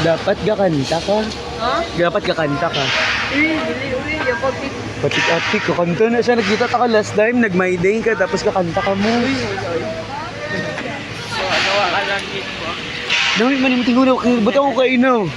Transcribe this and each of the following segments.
Dapat gakanta ka. Ha? Dapat gakanta ka. Dili, uli. Yung pag-pick. Pati kakanta na siya. Nagkita ka last time. Nag-my day ka tapos kakanta ka mo. So, nawa ka lang dito. Dami manimuting ko na. Ba't ako kainaw?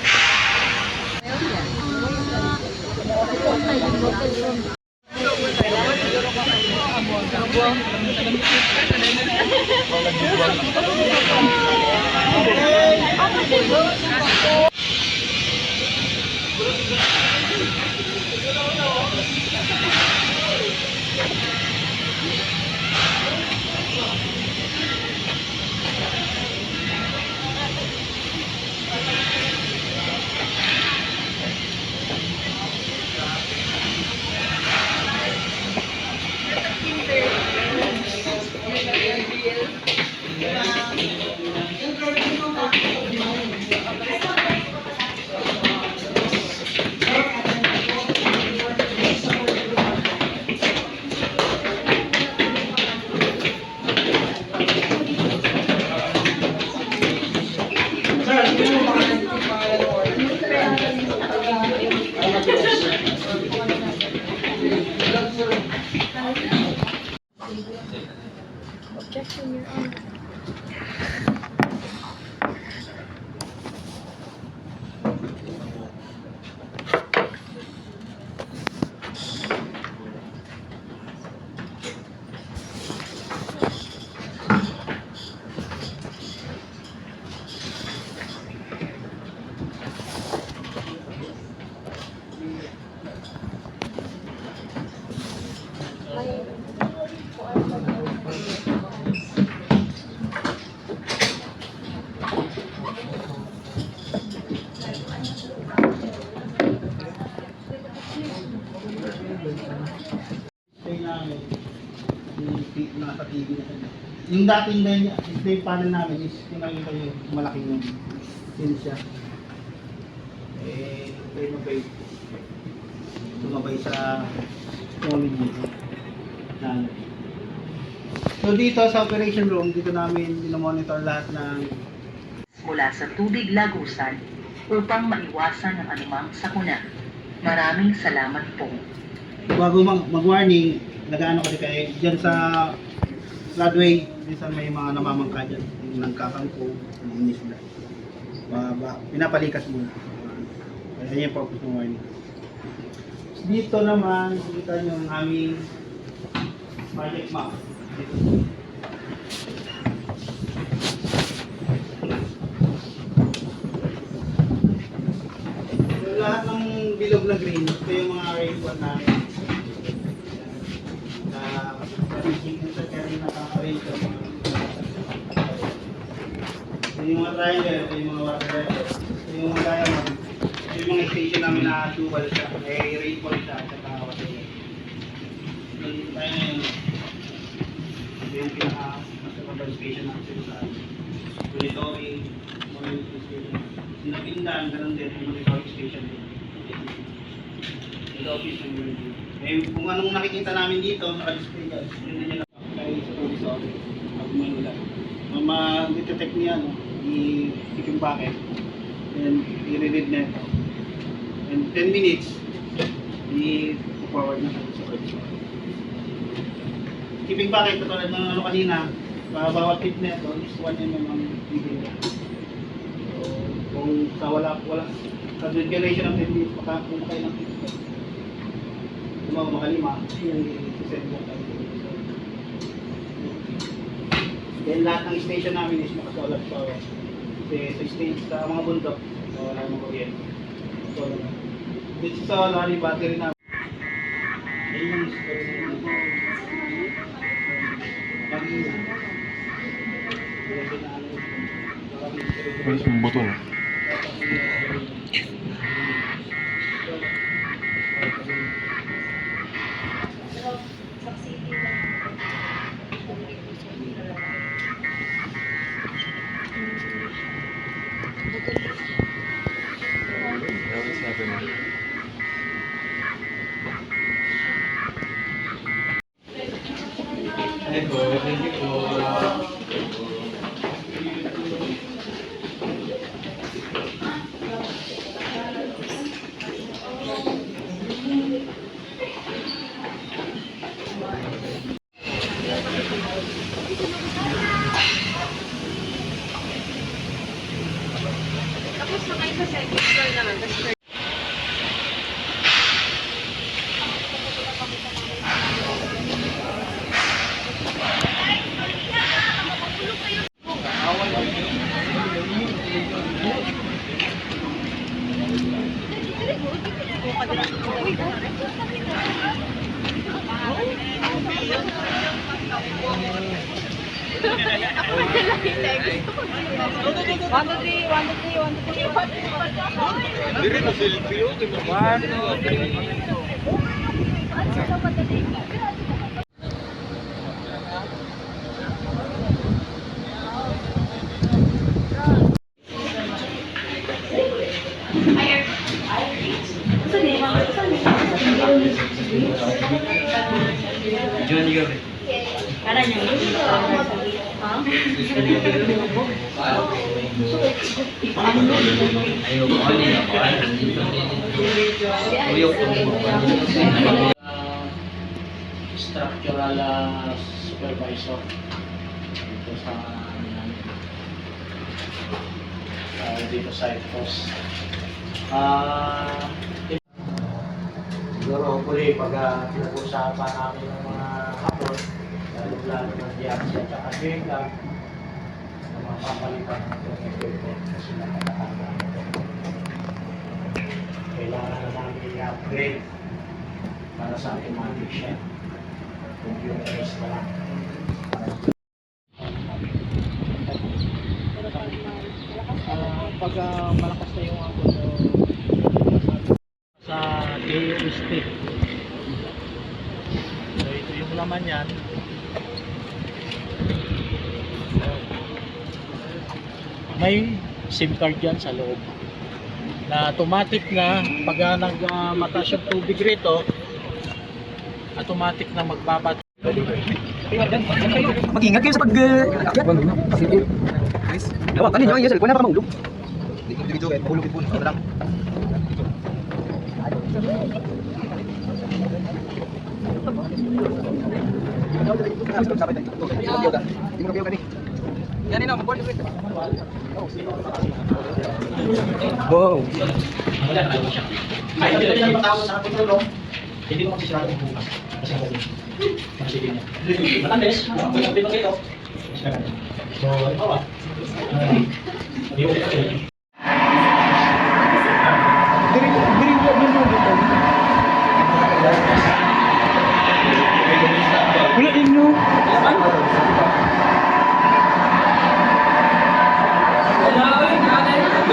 Nasa TV na kanya. Yung dating display panel namin is pinakita yung malaking yun siya. Tumabay sa morning dito. So dito sa operation room, dito namin monitor lahat ng mula sa tubig lagusan upang maiwasan ang anumang sakuna. Maraming salamat po. bago mag-warning, nag-ano kasi kayo dyan sa floodway, minsan may mga namamangka dyan, nagkakangko, nanginis na. Pinapalikas muna. Kaya yung purpose ng warning. Dito naman, kita nyo ang aming project map. Yung lahat ng bilog na green, ito yung mga rainfall namin. Ito yung mga triangle, ito yung mga water level, ito yung mga diamond, ito yung mga station namin na dual siya, may rainfall siya at saka water level. Ito tayo ngayon, ito yung pinaka-master station natin sa monitoring, station. Sinapindan, ganun din, yung monitoring station din. Ito office yung unity. Eh, kung anong nakikita namin dito, naka-display ka, yun din yung kay sa police office, pag Manila. Ma-detect niya, no? I-pick yung bucket, and i-read na ito. And 10 minutes, i-forward na sa police office. Keeping bucket, katulad ng ano kanina, bawat tip na ito is 1 mm ang bigay niya. So, kung sa wala, sa duration ng 10 minutes, pumakay ng tip ito. Kung makalima, yung i-send mo tayo. Then lahat ng station namin is naka-solar power. Kasi sa stage, sa mga bundok, wala namang kuryente. Solar. Dito sa solar, yung battery namin. Ayun yung story namin. Yung buto na. Structural supervisor dito sa dito sa IPOS. Siguro hopefully pag pinag-usapan namin ng mga hapon, lalo ng DRC at saka Jenga, na mapapalitan natin ng equipment kasi nakakatawa. Kailangan na namin i-upgrade para sa automatic siya. Computerized na lang. Pag malakas na yung ako sa KUST. So ito yung laman yan. May SIM card yan sa loob. Na automatic na pag nagmataas yung tubig rito, automatic na magbabat. Mag-ingat kayo sa pag... Sige. Hawakan ninyo yung cellphone na para mahulog. Dito, hulog ito. Ito lang. Wow. Hindi mo magsisiraan yung bukas. Kasi matamis, hindi mo kayo. So, ito ba? Hindi mo kayo. Wala inyo.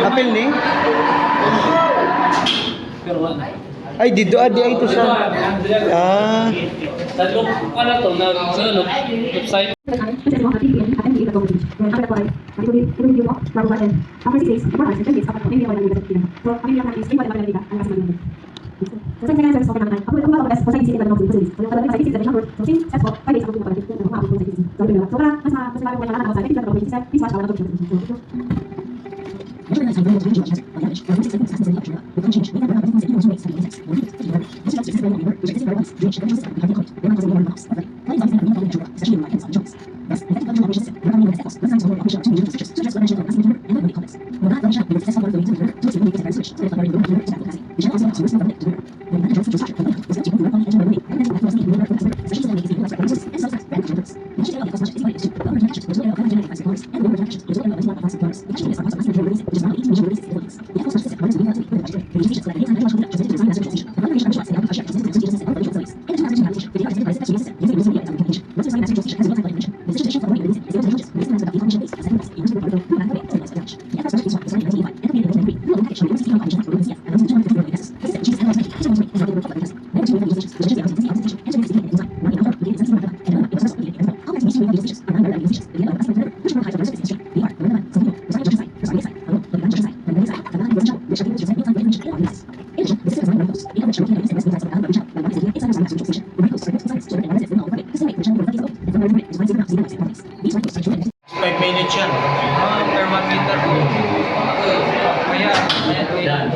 Apel ni? Ay, dito di ay ito siya. Ah. Sa loob pala to, sa loob, website.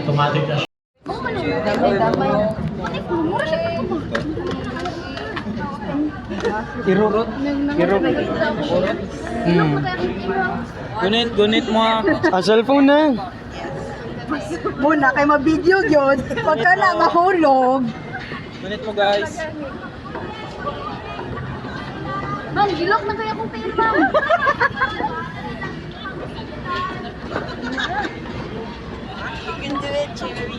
Automatic na siya. Irurot. Gunit mo Ah, cellphone na. Muna kay ma-video yun. Pagka na mahulog. Gunit mo guys. Ma'am, gilok na kaya kong pera. You can do it, Cherry.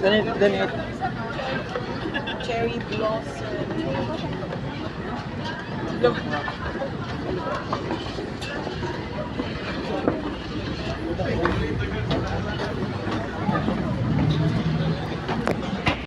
Ganit. Cherry blossom.